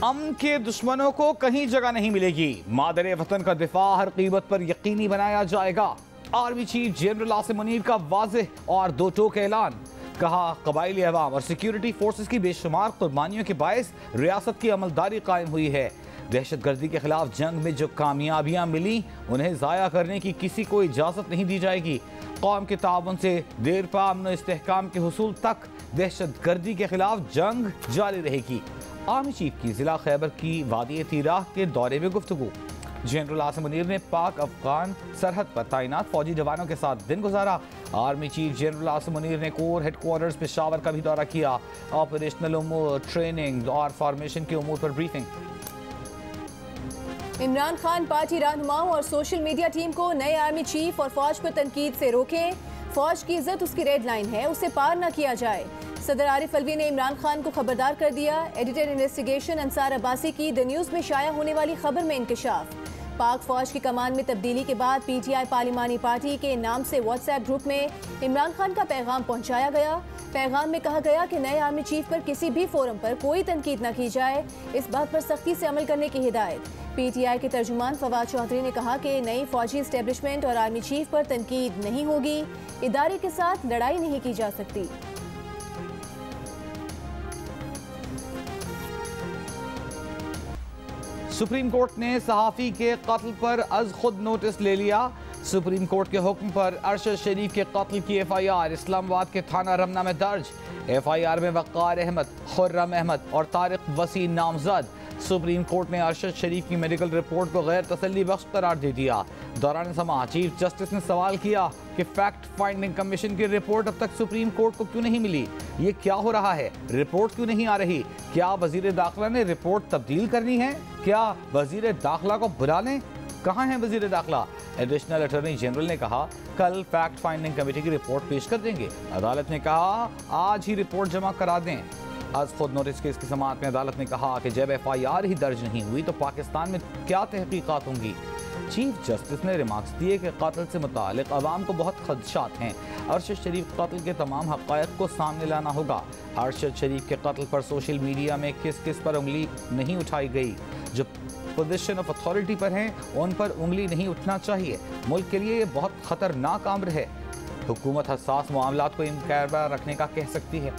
अमन के दुश्मनों को कहीं जगह नहीं मिलेगी। मादरे वतन का दिफा हर कीमत पर यकीनी बनाया जाएगा। Army chief general Asim Munir का वाज़ेह और दो टोक ऐलान। कहा, कबाइली अवाम और सिक्योरिटी फोर्सेस की बेशुमार कुर्बानियों के बायस रियासत की अमलदारी कायम हुई है। दहशत गर्दी के खिलाफ जंग में जो कामयाबियां मिली उन्हें ज़ाया करने की किसी को इजाज़त नहीं दी जाएगी। कौम के ताउन से देरपा अमन इस्तेहकाम के हुसूल तक दहशत गर्दी के खिलाफ जंग जारी रहेगी। आर्मी चीफ की जिला खैबर की वादी तीराह के दौरे में गुफ्तगू। जनरल आसिम मुनीर ने पाक अफगान सरहद पर तैनात फौजी जवानों के साथ दिन गुजारा। Army chief general Asim Munir ने कोर हेडक्वार्टर्स पेशावर का भी दौरा किया। ऑपरेशनल उमूर, ट्रेनिंग और फॉर्मेशन के उमूर पर ब्रीफिंग। इमरान खान पार्टी रहनुमाओं और सोशल मीडिया टीम को नए आर्मी चीफ और फौज पर तनकीद से रोकें। फौज की इज्जत उसकी रेड लाइन है, उसे पार न किया जाए। सदर आरिफ अलवी ने इमरान खान को खबरदार कर दिया। एडिटर इन्वेस्टिगेशन अंसार अब्बासी की द न्यूज़ में शाया होने वाली खबर में इंकशाफ। पाक फौज की कमान में तब्दीली के बाद पीटीआई पार्लिमानी पार्टी के नाम से व्हाट्सएप ग्रुप में इमरान खान का पैगाम पहुंचाया गया। पैगाम में कहा गया कि नए आर्मी चीफ पर किसी भी फोरम पर कोई तनकीद न की जाए, इस बात पर सख्ती से अमल करने की हिदायत। पीटीआई के तर्जुमान फवाद चौधरी ने कहा कि नई फौजी एस्टेब्लिशमेंट और आर्मी चीफ पर तनकीद नहीं होगी, इदारे के साथ लड़ाई नहीं की जा सकती। सुप्रीम कोर्ट ने सहाफ़ी के कत्ल पर अज खुद नोटिस ले लिया। सुप्रीम कोर्ट के हुक्म पर अरशद शरीफ के कत्ल की एफआईआर इस्लामाबाद के थाना रमना में दर्ज। एफआईआर में वक़ार अहमद, खुर्रम अहमद और तारिक वसी नामजद। सुप्रीम कोर्ट ने अरशद शरीफ की मेडिकल रिपोर्ट को गैर तसल्ली बख्श करार दे दिया। दौरान समा चीफ जस्टिस ने सवाल किया कि फैक्ट फाइंडिंग कमीशन की रिपोर्ट अब तक सुप्रीम कोर्ट को क्यों नहीं मिली? ये क्या हो रहा है? रिपोर्ट क्यों नहीं आ रही? क्या वजीर दाखिला ने रिपोर्ट तब्दील करनी है? क्या वजीर दाखिला को बुला लें? कहाँ है वजीर दाखिला? एडिशनल अटॉर्नी जनरल ने कहा, कल फैक्ट फाइंडिंग कमेटी की रिपोर्ट पेश कर देंगे। अदालत ने कहा, आज ही रिपोर्ट जमा करा दें। आज खुद नोटिस केस की समाअत में अदालत ने कहा कि जब एफआईआर ही दर्ज नहीं हुई तो पाकिस्तान में क्या तहकीकात होंगी। चीफ जस्टिस ने रिमार्क्स दिए कि कत्ल से मुतालिक अवाम को बहुत खदशात हैं। अरशद शरीफ कत्ल के तमाम हक़ायक़ को सामने लाना होगा। अरशद शरीफ के कत्ल पर सोशल मीडिया में किस किस पर उंगली नहीं उठाई गई? जो पोजीशन ऑफ अथॉरिटी पर हैं उन पर उंगली नहीं उठना चाहिए। मुल्क के लिए ये बहुत ख़तरनाक अम्र है। हुकूमत हसास मामलात को इनकार रखने का कह सकती है।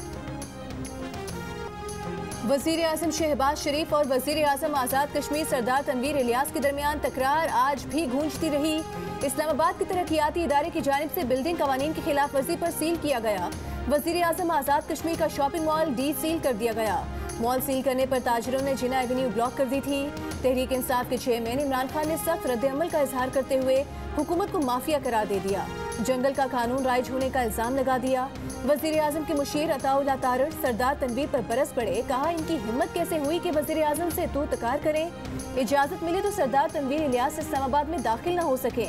वज़ीर आज़म शहबाज शरीफ और वज़ीर आज़म आज़ाद कश्मीर सरदार तनवीर इलियास के दरमियान तकरार आज भी गूंजती रही। इस्लामाबाद के तरक्याती इदारे की जानिब से बिल्डिंग कवानीन की खिलाफ वर्जी पर सील किया गया। वज़ीर आज़म आज़ाद कश्मीर का शॉपिंग मॉल डी सील कर दिया गया। मॉल सील करने पर ताजिरों ने जिना एवेन्यू ब्लॉक कर दी थी। तहरीक इंसाफ के चेयरमैन इमरान खान ने सख्त रद्द-ए-अमल का इजहार करते हुए हुकूमत को माफिया करार दे दिया। जंगल का कानून राइज होने का इल्जाम लगा दिया। वज़ीर आज़म के मुशीर अताउल तारड़ सरदार तनवीर पर बरस पड़े। कहा, इनकी हिम्मत कैसे हुई कि वज़ीर आज़म से तू तकार करें? इजाज़त मिले तो सरदार तनवीर इलियास इस्लामाबाद में दाखिल न हो सके।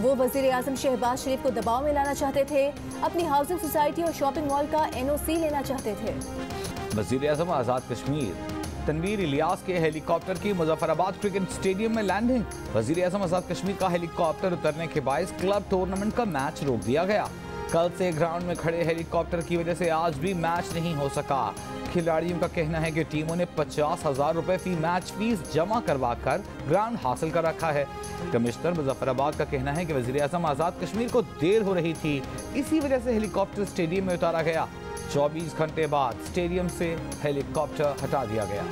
वो वज़ीर आज़म शहबाज शरीफ को दबाव में लाना चाहते थे। अपनी हाउसिंग सोसाइटी और शॉपिंग मॉल का NOC लेना चाहते थे। वज़ीर आज़म आज़ाद कश्मीर तनवीर इलियास के हेलीकॉप्टर की मुजफ्फराबाद क्रिकेट स्टेडियम में लैंडिंग। वज़ीर आज़म आज़ाद कश्मीर का हेलीकॉप्टर उतरने के बायस क्लब टूर्नामेंट का मैच रोक दिया गया। कल से ग्राउंड में खड़े हेलीकॉप्टर की वजह से आज भी मैच नहीं हो सका। खिलाड़ियों का कहना है कि टीमों ने 50,000 रुपए फी मैच फीस जमा करवा कर ग्राउंड हासिल कर रखा है। कमिश्नर मुजफ्फराबाद का कहना है कि वज़ीर आज़म आज़ाद कश्मीर को देर हो रही थी, इसी वजह से हेलीकॉप्टर स्टेडियम में उतारा गया। 24 घंटे बाद स्टेडियम से हेलीकॉप्टर हटा दिया गया।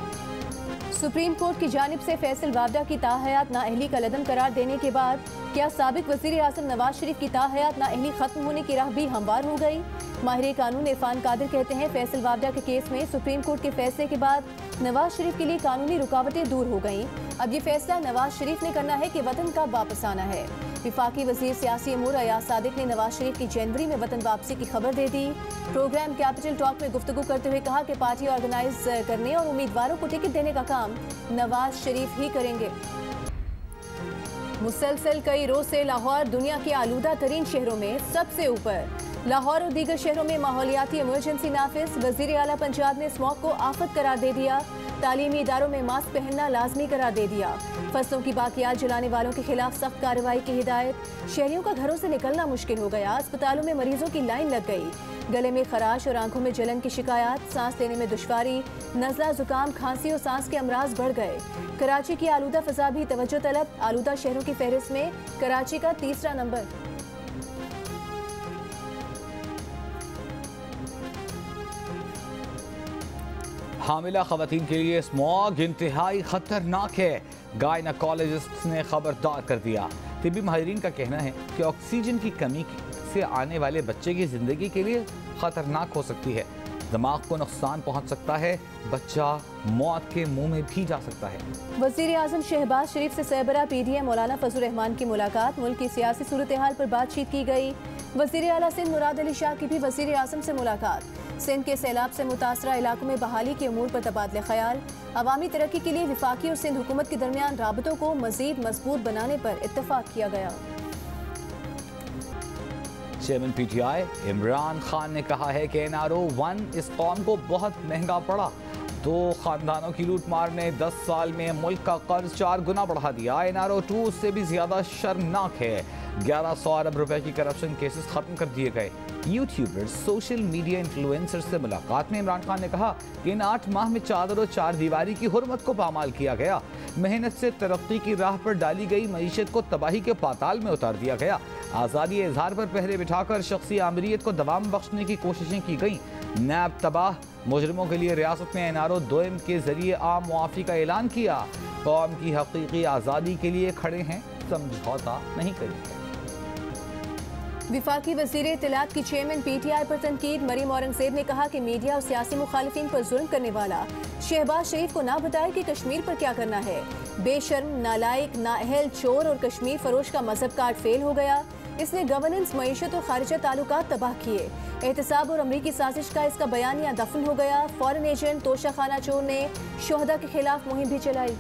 सुप्रीम कोर्ट की जानिब से फैसल वावडा की ताहयात नाअहली का लदम करार देने के बाद क्या साबिक वज़ीर आज़म नवाज शरीफ की ताहयात नाअहली खत्म होने की राह भी हमवार हो गई? माहिर कानून इरफान कादिर कहते हैं, फैसल वावडा के केस में सुप्रीम कोर्ट के फैसले के बाद नवाज शरीफ के लिए कानूनी रुकावटें दूर हो गईं। अब ये फैसला नवाज शरीफ ने करना है कि वतन का वापस आना है। विफाकी वज़ीर सियासी अमूर अयाज सादिक ने नवाज शरीफ की जनवरी में वतन वापसी की खबर दे दी। प्रोग्राम कैपिटल टॉक में गुफ्तगू करते हुए कहा कि पार्टी ऑर्गेनाइज करने और उम्मीदवारों को टिकट देने का काम नवाज शरीफ ही करेंगे। मुसलसल कई रोज से लाहौर दुनिया के आलूदा तरीन शहरों में सबसे ऊपर। लाहौर और दीगर शहरों में माहौलियाती इमरजेंसी नाफिज। वजीर आला पंजाब ने स्मॉग को आफत करार दे दिया। तालीमी इदारों में मास्क पहनना लाजमी करार दे दिया। फसलों की बाकियात जलाने वालों के खिलाफ सख्त कार्रवाई की हिदायत। शहरियों का घरों से निकलना मुश्किल हो गया। अस्पतालों में मरीजों की लाइन लग गई। गले में खराश और आंखों में जलन की शिकायत। सांस लेने में दुश्वारी, नज़ला, जुकाम, खांसी और सांस के अमराज बढ़ गए। कराची की आलूदा फजा भी तवज्जो तलब। आलूदा शहरों की फहरिस्त में कराची का तीसरा नंबर। हामिला खवातीन के लिए स्मॉग इंतहाई खतरनाक है। गायनोकोलॉजिस्ट ने खबरदार कर दिया। तिब्बी माहिरीन का कहना है कि ऑक्सीजन की कमी से आने वाले बच्चे की जिंदगी के लिए खतरनाक हो सकती है। दिमाग को नुकसान पहुंच सकता है। बच्चा मौत के मुंह में भी जा सकता है। वज़ीर आज़म शहबाज शरीफ से सरबराह PDM मौलाना फजल रहमान की मुलाकात। मुल्क की सियासी सूरत हाल पर बातचीत की गई। वज़ीर आला सिंध मुराद अली शाह की भी वज़ीर आज़म से मुलाकात। सिंध के सैलाब से मुतासरा इलाकों में बहाली के अमूर पर तबादले ख्याल। अवामी तरक्की के लिए विफाकी और सिंध हुकूमत के दरमियान राबतों को मजीद मजबूत बनाने पर इत्तफाक किया गया। चेयरमैन PTI इमरान खान ने कहा है कि NRO 1 इस कौम को बहुत महंगा पड़ा। 2 खानदानों की लूट मार ने 10 साल में मुल्क का कर्ज 4 गुना बढ़ा दिया। NRO 2 उससे भी ज्यादा शर्मनाक है। 1100 अरब रुपए की करप्शन केसेस खत्म कर दिए गए। यूट्यूबर्स, सोशल मीडिया इन्फ्लुएंसर से मुलाकात में इमरान खान ने कहा कि इन 8 माह में चादर और 4 दीवारी की हुर्मत को पामाल किया गया। मेहनत से तरक्की की राह पर डाली गई मईशत को तबाही के पाताल में उतार दिया गया। आज़ादी इजहार पर पहरे बिठाकर शख्सी आमरीत को दवाम बख्शने की कोशिशें की गई। नैब तबाह। मुजरिमों के लिए रियासत में NRO 2 के जरिए आम मुआफ़ी का ऐलान किया। कौम की हकीकी आज़ादी के लिए खड़े हैं, समझौता नहीं करेंगे। विफाकी वज़ीर इत्तलात की चेयरमैन PTI पर तनकीद। मरीम औरंगजेब ने कहा कि मीडिया और सियासी मुखालिफिन पर जुल्म करने वाला शहबाज शरीफ को ना बताए कि कश्मीर पर क्या करना है। बेशर्म, नालायक, नाअहल, चोर और कश्मीर फरोश का मजहब कार्ड फेल हो गया। इसने गवर्नेंस, मईशत और खारिजा ताल्लुकात तबाह किए। एहतसाब और अमरीकी साजिश का इसका बयानिया दफन हो गया। फॉरेन एजेंट तोशा खाना चोर ने शोहदा के खिलाफ मुहिम भी चलाई।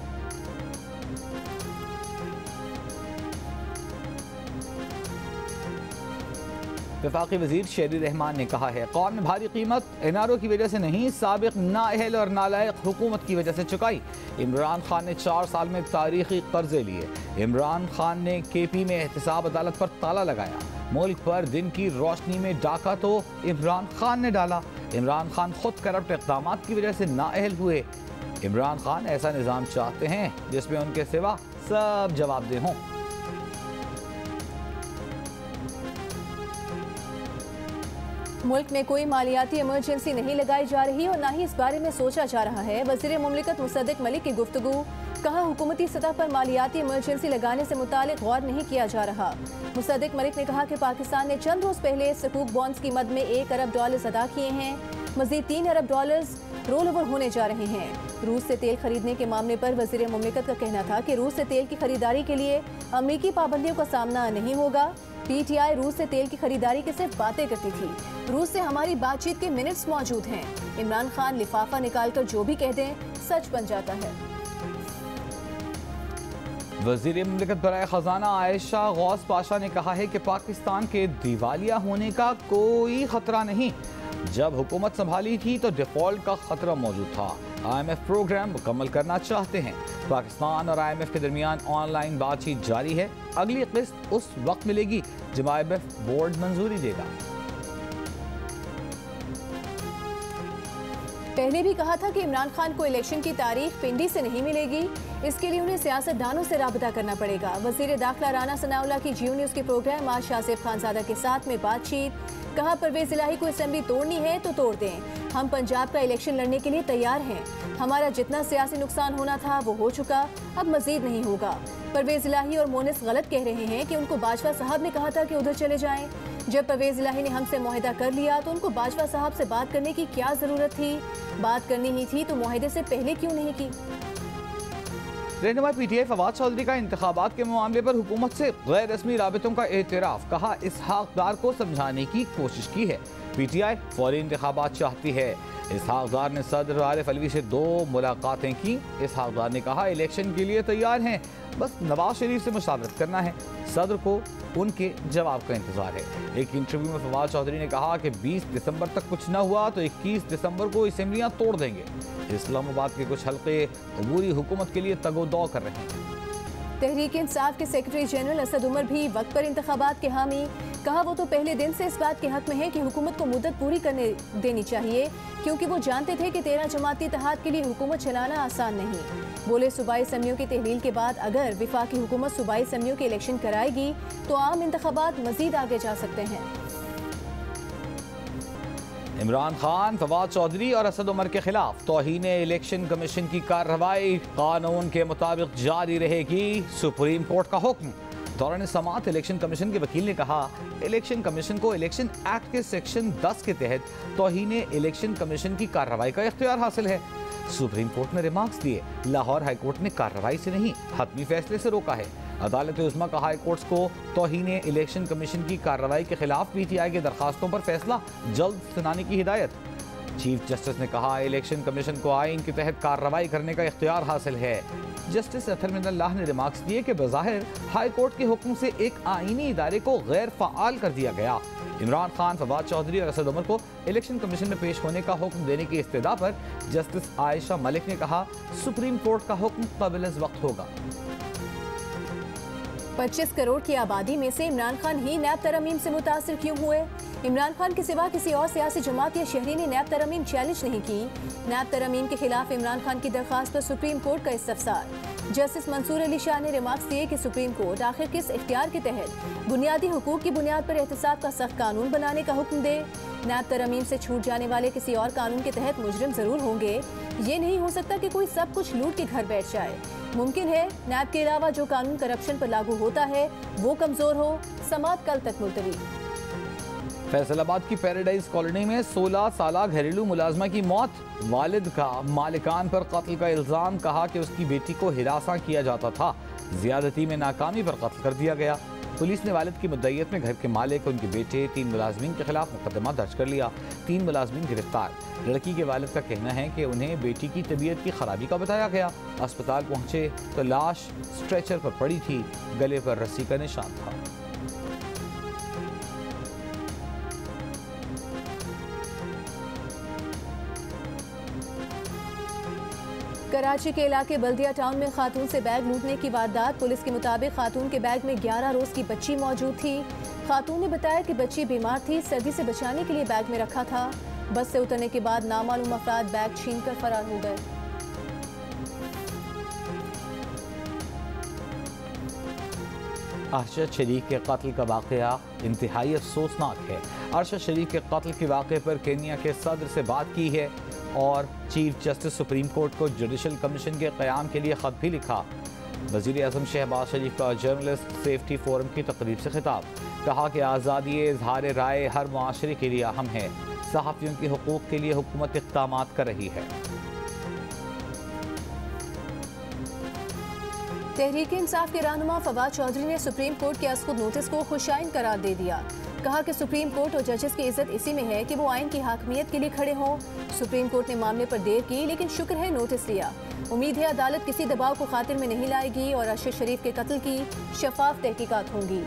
वफाकी वजीर शेरी रहमान ने कहा है कौम में भारी कीमत NRO की वजह से नहीं, साबिक नाअहल और नालायक हुकूमत की वजह से चुकाई। इमरान खान ने 4 साल में तारीखी कर्जे लिए। इमरान खान ने KP में एहतसाब अदालत पर ताला लगाया। मुल्क पर दिन की रोशनी में डाका तो इमरान खान ने डाला। इमरान खान खुद करप्ट इक़दाम की वजह से नाअहल हुए। इमरान खान ऐसा निज़ाम चाहते हैं जिसमें उनके सिवा सब जवाबदेह हों। मुल्क में कोई मालियाती इमरजेंसी नहीं लगाई जा रही और न ही इस बारे में सोचा जा रहा है। वज़ीर मुमलिकत मुसद्दिक मलिक की गुफ्तगू। कहा हुकूमती सतह पर मालियाती इमरजेंसी लगाने से मुतालिक गौर नहीं किया जा रहा। मुसद्दिक मलिक ने कहा कि पाकिस्तान ने चंद रोज पहले सकूक बॉन्ड्स की मद में $1 अरब अदा किए हैं। मजीद $3 अरब रोल ओवर होने जा रहे हैं। रूस से तेल खरीदने के मामले पर वज़ीर मुमलिकत का कहना था कि रूस से तेल की खरीदारी के लिए अमरीकी पाबंदियों का सामना नहीं होगा। PTI रूस से तेल की खरीदारी की सिर्फ बातें करती थी। रूस से हमारी बातचीत के मिनट्स मौजूद हैं। इमरान खान लिफाफा निकालकर जो भी कह दें सच बन जाता है। वज़ीर मुमलिकत बराए खजाना आयशा गौस पाशा ने कहा है कि पाकिस्तान के दिवालिया होने का कोई खतरा नहीं। जब हुकूमत संभाली थी तो डिफॉल्ट का खतरा मौजूद था। IMF प्रोग्राम मुकम्मल करना चाहते हैं। पाकिस्तान और IMF के दरमियान ऑनलाइन बातचीत जारी है। अगली किस्त उस वक्त मिलेगी जब IMF बोर्ड मंजूरी देगा। पहले भी कहा था कि इमरान खान को इलेक्शन की तारीख पिंडी से नहीं मिलेगी। इसके लिए उन्हें सियासतदानों से राबता करना पड़ेगा। वज़ीर दाखिला राना सनाउल्लाह की जियो न्यूज़ के प्रोग्राम आज शाहजेब खानजादा के साथ में बातचीत। कहा परवेज इलाही को असेंबली तोड़नी है तो तोड़ दें। हम पंजाब का इलेक्शन लड़ने के लिए तैयार हैं। हमारा जितना सियासी नुकसान होना था वो हो चुका, अब मजीद नहीं होगा। परवेज इलाही और मोनिस गलत कह रहे हैं कि उनको बाजवा साहब ने कहा था कि उधर चले जाएं। जब परवेज इलाही ने हमसे मुआहिदा कर लिया तो उनको बाजवा साहब से बात करने की क्या जरूरत थी? बात करनी ही थी तो मुआहिदे से पहले क्यों नहीं की? रहनुमा PTI फवाद चौधरी का इंतखाबात के मामले पर हुकूमत से गैर रस्मी राबितों का एतराफ़। कहा इसहाक डार को समझाने की कोशिश की है। PTI फौरी इंतखाबात चाहती है। इसहाक डार ने सदर आरिफ अलवी से 2 मुलाकातें की। इसहाक डार ने कहा इलेक्शन के लिए तैयार हैं, बस नवाज शरीफ से मुशावरत करना है। सदर को उनके जवाब का इंतजार है। एक इंटरव्यू में फवाद चौधरी ने कहा कि 20 दिसंबर तक कुछ न हुआ तो 21 दिसंबर को असेंबलियां तोड़ देंगे। इस्लामाबाद के कुछ हल्के अबूरी हुकूमत के लिए तगोदौ कर रहे हैं। तहरीक इंसाफ के सेक्रेटरी जनरल असद उमर भी वक्त पर इंतखाबात के हामी। कहा वो तो पहले दिन से इस बात के हक में है कि हुकूमत को मुद्दत पूरी करने देनी चाहिए, क्योंकि वो जानते थे कि 13 जमाती इत्तेहाद के लिए हुकूमत चलाना आसान नहीं। बोले सूबाई असम्बलियों की तहलील के बाद अगर विफाकी हुकूमत सूबाई असम्बलियों के इलेक्शन कराएगी तो आम इंतखाबात मजीद आगे जा सकते हैं। इमरान खान, फवाद चौधरी और असद उमर के खिलाफ तौहीन इलेक्शन कमीशन की कार्रवाई कानून के मुताबिक जारी रहेगी। सुप्रीम कोर्ट का हुक्म। दौरान समाअत इलेक्शन कमीशन के वकील ने कहा, इलेक्शन कमीशन को इलेक्शन एक्ट के सेक्शन 10 के तहत तौहीन इलेक्शन कमीशन की कार्रवाई का इख्तियार हासिल है। सुप्रीम कोर्ट ने रिमार्क्स दिए, लाहौर हाई कोर्ट ने कार्रवाई से नहीं हतमी फैसले से रोका है। अदालत उज़्मा का हाई कोर्ट्स को तौहीन इलेक्शन कमीशन की कार्रवाई के खिलाफ पीटीआई की दरखास्तों पर फैसला जल्द सुनाने की हिदायत। चीफ जस्टिस ने कहा, इलेक्शन कमीशन को आइन के तहत कार्रवाई करने का इख्तियार हासिल है। जस्टिस अतर मिनल्लाह ने रिमार्क्स दिए कि बज़ाहिर हाई कोर्ट के हुक्म से एक आईनी इदारे को गैर फ़आल कर दिया गया। इमरान खान, फवाद चौधरी और असद उमर को इलेक्शन कमीशन में पेश होने का हुक्म देने की इस्तदा पर जस्टिस आयशा मलिक ने कहा, सुप्रीम कोर्ट का हुक्म क़ाबिल वक्त होगा। 25 करोड़ की आबादी में से इमरान खान ही नैब तरमीम से मुतासिर क्यों हुए? इमरान खान के सिवा किसी और सियासी जमात या शहरी ने नैब तरमीम चैलेंज नहीं की। नैब तरमीम के खिलाफ इमरान खान की दरख्वास्त पर सुप्रीम कोर्ट का इस्तफसार। जस्टिस मंसूर अली शाह ने रिमार्क्स दिए कि सुप्रीम कोर्ट आखिर किस इख्तियार के तहत बुनियादी हुकूक की बुनियाद पर एहतसाब का सख्त कानून बनाने का हुक्म दे। नैब तरमीम से छूट जाने वाले किसी और कानून के तहत मुजरिम जरूर होंगे। ये नहीं हो सकता कि कोई सब कुछ लूट के घर बैठ जाए। मुमकिन है नैब के अलावा जो कानून करप्शन पर लागू होता है वो कमजोर हो। समाअत कल तक मुलतवी। फैसलाबाद की पैराडाइज कॉलोनी में 16 साला घरेलू मुलाजमा की मौत। वालिद का मालिकान पर कत्ल का इल्जाम। कहा कि उसकी बेटी को हिरासा किया जाता था। ज्यादती में नाकामी पर कत्ल कर दिया गया। पुलिस ने वालिद की मुद्दईयत में घर के मालिक, उनके बेटे, 3 मुलाजमीन के खिलाफ मुकदमा दर्ज कर लिया। 3 मुलाजमीन गिरफ्तार। लड़की के वालिद का कहना है कि उन्हें बेटी की तबीयत की खराबी का बताया गया। अस्पताल पहुंचे तो लाश स्ट्रेचर पर पड़ी थी। गले पर रस्सी का निशान था। कराची के इलाके बल्दिया टाउन में खातून से बैग लूटने की वारदात। पुलिस के मुताबिक खातून के बैग में 11 रोज की बच्ची मौजूद थी। खातून ने बताया कि बच्ची बीमार थी, सर्दी से बचाने के लिए बैग में रखा था। बस से उतरने के बाद नामालूम अफराद बैग छीनकर फरार हो गए। अरशद शरीफ के कत्ल का वाक़या इंतहाई अफसोसनाक है। अरशद शरीफ के कत्ल के वाक़े पर केन्या के सदर से बात की है और चीफ जस्टिस सुप्रीम कोर्ट को जुडिशल कमीशन के क़याम के लिए ख़त भी लिखा। वज़ीर आज़म शहबाज शरीफ का जर्नलिस्ट सेफ्टी फोरम की तकरीब से खिताब। कहा कि आज़ादी इज़हार राय हर मुआशरे के लिए अहम है। सहाफ़ियों के हुकूक़ के लिए हुकूमत इक़दामात कर रही है। तहरीक इंसाफ के रहनुमा फवाद चौधरी ने सुप्रीम कोर्ट के असखुद नोटिस को खुशाइन करार दे दिया। कहा कि सुप्रीम कोर्ट और जजेस की इज्जत इसी में है कि वो आइन की हाकमियत के लिए खड़े हों। सुप्रीम कोर्ट ने मामले पर देर की, लेकिन शुक्र है नोटिस लिया। उम्मीद है अदालत किसी दबाव को खातिर में नहीं लाएगी और अरशद शरीफ के कत्ल की शफाफ तहकीकात होंगी।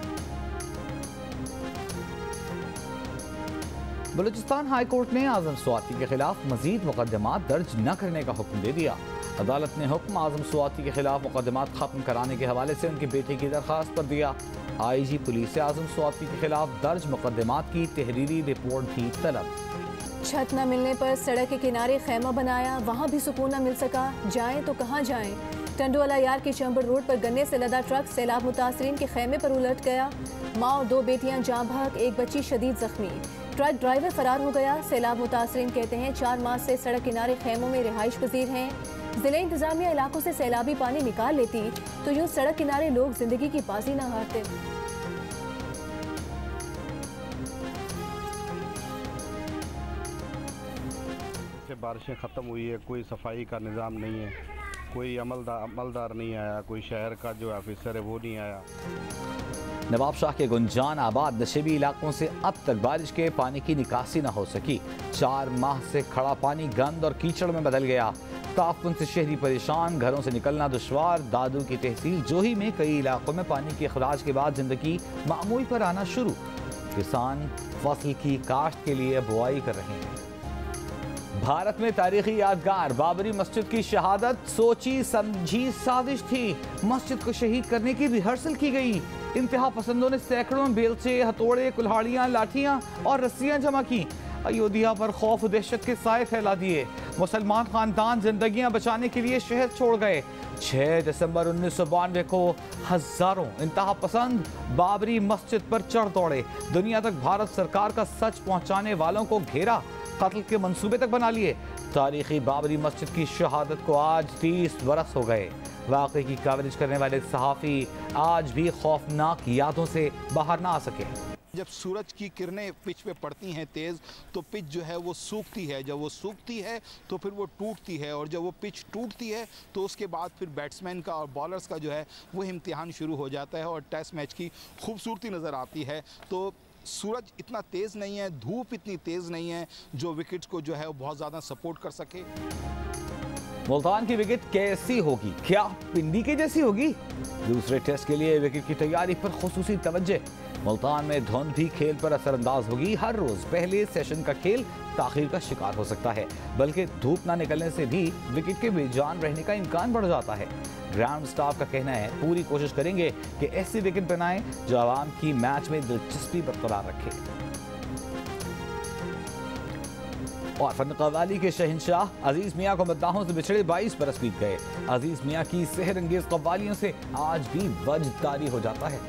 बलूचिस्तान हाई कोर्ट ने आजम स्वाति के खिलाफ मजीद मुकदमात दर्ज न करने का हुक्म दे दिया। अदालत ने हुक्म आजम स्वाति के खिलाफ मुकदमात खत्म कराने के हवाले से उनके बेटे की दरखास्त पर दिया। IG पुलिस से आजम स्वाति के खिलाफ दर्ज मुकदमात की तहरीरी रिपोर्ट भी तलब। छत न मिलने पर सड़क के किनारे खैमा बनाया, वहाँ भी सुकून न मिल सका। जाएं तो कहाँ जाएं? टंडोवाला यार की चंबड़ रोड पर गन्ने से लदा ट्रक सैलाब मुतासरीन के खेमे पर उलट गया। माँ और 2 बेटियां जाँ बहक, एक बच्ची शदीद जख्मी। ट्रक ड्राइवर फरार हो गया। सैलाब मुतासरीन कहते हैं 4 माह से सड़क किनारे खेमों में रिहाइश पजीर हैं। जिले इंतजामिया इलाकों से सैलाबी पानी निकाल लेती तो यूँ सड़क किनारे लोग जिंदगी की बाजी न हारते। बारिशें ख़त्म हुई है, कोई सफाई का निज़ाम नहीं है, कोई अमलदार नहीं आया, कोई शहर का जो ऑफिसर है वो नहीं आया। नवाब शाह के गुंजान आबाद नशेबी इलाकों से अब तक बारिश के पानी की निकासी न हो सकी। 4 माह से खड़ा पानी गंद और कीचड़ में बदल गया। ताफुन से शहरी परेशान, घरों से निकलना दुश्वार। दादू की तहसील जोही में कई इलाकों में पानी के अखराज के बाद जिंदगी मामूल पर आना शुरू। किसान फसल की काश्त के लिए बुआई कर रहे हैं। भारत में तारीखी यादगार बाबरी मस्जिद की शहादत सोची समझी साजिश थी। मस्जिद को शहीद करने की रिहर्सल की गई। इंतहा पसंदों ने सैकड़ों बेलचे, हथौड़े, कुल्हाड़ियां, लाठियां और रस्सियां जमा की। अयोध्या पर खौफ दहशत के साए फैला दिए। मुसलमान खानदान जिंदगियां बचाने के लिए शहर छोड़ गए। 6 दिसंबर 1992 को हजारों इंतहा पसंद बाबरी मस्जिद पर चढ़ दौड़े। दुनिया तक भारत सरकार का सच पहुंचाने वालों को घेरा, कत्ल के मंसूबे तक बना लिए। तारीखी बाबरी मस्जिद की शहादत को आज 30 बरस हो गए। वाक़े की कवरेज करने वाले सहाफ़ी आज भी खौफनाक यादों से बाहर ना आ सके। जब सूरज की किरणें पिच पे पड़ती हैं तेज़, तो पिच जो है वो सूखती है। जब वो सूखती है तो फिर वो टूटती है, और जब वो पिच टूटती है तो उसके बाद फिर बैट्समैन का और बॉलर्स का जो है वो इम्तिहान शुरू हो जाता है और टेस्ट मैच की खूबसूरती नज़र आती है। तो सूरज इतना तेज़ नहीं है, धूप इतनी तेज़ नहीं है जो विकेट्स को जो है वो बहुत ज़्यादा सपोर्ट कर सके। मुल्तान की विकेट कैसी होगी? क्या पिंडी के जैसी होगी? दूसरे टेस्ट के लिए विकेट की तैयारी पर खुसूसी तवज्जो। मुल्तान में धुंध भी खेल पर असरअंदाज होगी। हर रोज पहले सेशन का खेल ताखीर का शिकार हो सकता है, बल्कि धूप ना निकलने से भी विकेट के बेजान रहने का इम्कान बढ़ जाता है। ग्राउंड स्टाफ का कहना है पूरी कोशिश करेंगे कि ऐसी विकेट बनाएं जो आवाम की मैच में दिलचस्पी बरकरार रखे। और फन कव्वाली के शहंशाह अजीज मियाँ को मद्दाहों से बिछड़े 22 बरस बीत गए। अजीज मियाँ की सेहरंगेज कव्वालियों से आज भी वजदारी हो जाता है।